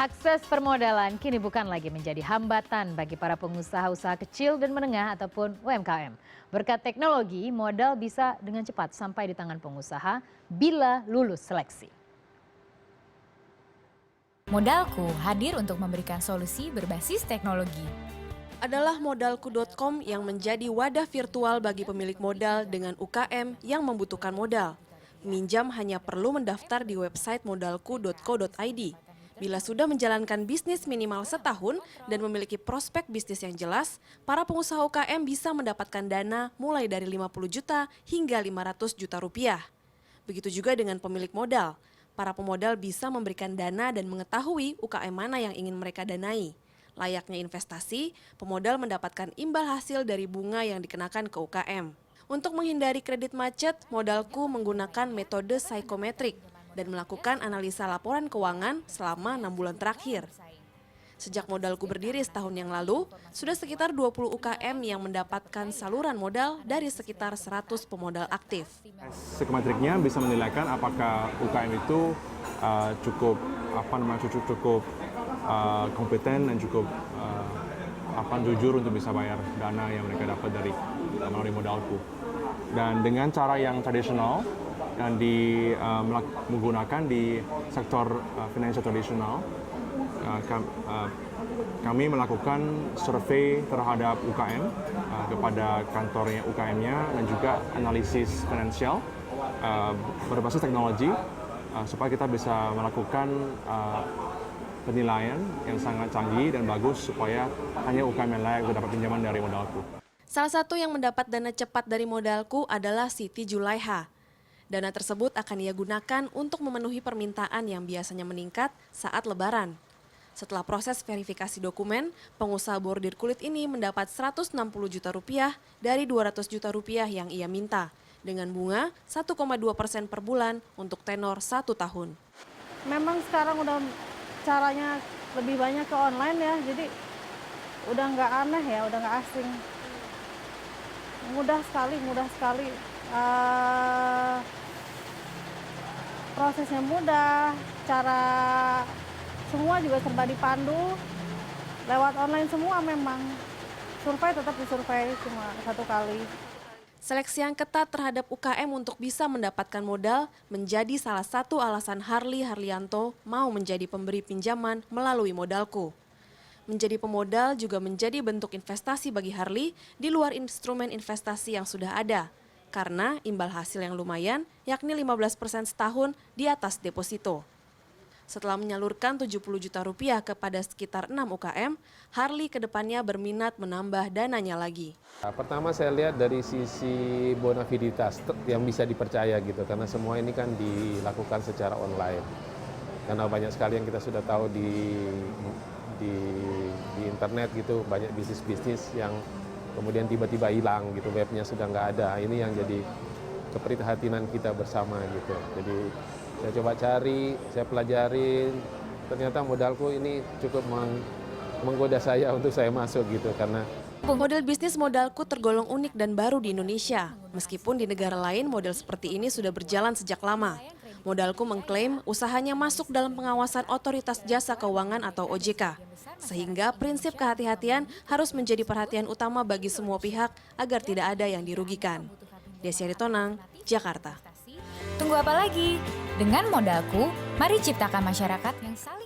Akses permodalan kini bukan lagi menjadi hambatan bagi para pengusaha usaha kecil dan menengah ataupun UMKM. Berkat teknologi, modal bisa dengan cepat sampai di tangan pengusaha bila lulus seleksi. Modalku hadir untuk memberikan solusi berbasis teknologi. Adalah modalku.com yang menjadi wadah virtual bagi pemilik modal dengan UKM yang membutuhkan modal. Minjam hanya perlu mendaftar di website modalku.co.id. Bila sudah menjalankan bisnis minimal setahun dan memiliki prospek bisnis yang jelas, para pengusaha UKM bisa mendapatkan dana mulai dari 50 juta hingga 500 juta rupiah. Begitu juga dengan pemilik modal. Para pemodal bisa memberikan dana dan mengetahui UKM mana yang ingin mereka danai. Layaknya investasi, pemodal mendapatkan imbal hasil dari bunga yang dikenakan ke UKM. Untuk menghindari kredit macet, Modalku menggunakan metode psikometrik dan melakukan analisa laporan keuangan selama 6 bulan terakhir. Sejak Modalku berdiri setahun yang lalu, sudah sekitar 20 UKM yang mendapatkan saluran modal dari sekitar 100 pemodal aktif. Psikometriknya bisa menilaikan apakah UKM itu cukup kompeten dan cukup jujur untuk bisa bayar dana yang mereka dapat dari melalui Modalku. Dan dengan cara yang tradisional yang menggunakan di sektor finansial tradisional, kami melakukan survei terhadap UKM kepada kantornya UKM-nya dan juga analisis finansial berbasis teknologi supaya kita bisa melakukan penilaian yang sangat canggih dan bagus supaya hanya UKM yang layak untuk dapat pinjaman dari Modalku. Salah satu yang mendapat dana cepat dari Modalku adalah Siti Julaiha. Dana tersebut akan ia gunakan untuk memenuhi permintaan yang biasanya meningkat saat Lebaran. Setelah proses verifikasi dokumen, pengusaha bordir kulit ini mendapat 160 juta rupiah dari 200 juta rupiah yang ia minta, dengan bunga 1,2% per bulan untuk tenor 1 tahun. Memang sekarang udah caranya lebih banyak ke online ya, jadi udah nggak aneh ya, udah nggak asing. Mudah sekali. Prosesnya mudah, cara semua juga serba dipandu, lewat online semua memang. Survei tetap disurvei cuma 1 kali. Seleksi yang ketat terhadap UKM untuk bisa mendapatkan modal menjadi salah satu alasan Harli Harlianto mau menjadi pemberi pinjaman melalui Modalku. Menjadi pemodal juga menjadi bentuk investasi bagi Harli di luar instrumen investasi yang sudah ada, karena imbal hasil yang lumayan, yakni 15% setahun di atas deposito. Setelah menyalurkan 70 juta rupiah kepada sekitar 6 UKM, Harli kedepannya berminat menambah dananya lagi. Pertama saya lihat dari sisi bonafiditas yang bisa dipercaya gitu, karena semua ini kan dilakukan secara online. Karena banyak sekali yang kita sudah tahu di internet gitu, banyak bisnis-bisnis yang kemudian tiba-tiba hilang gitu, webnya sudah nggak ada. Ini yang jadi keprihatinan kita bersama gitu. Jadi saya coba cari, saya pelajarin, ternyata Modalku ini cukup menggoda saya untuk saya masuk gitu, karena model bisnis Modalku tergolong unik dan baru di Indonesia. Meskipun di negara lain model seperti ini sudah berjalan sejak lama. Modalku mengklaim usahanya masuk dalam pengawasan Otoritas Jasa Keuangan atau OJK. Sehingga prinsip kehati-hatian harus menjadi perhatian utama bagi semua pihak agar tidak ada yang dirugikan. Desy Aritonang, Jakarta. Tunggu apa lagi? Dengan Modalku, mari ciptakan masyarakat yang saling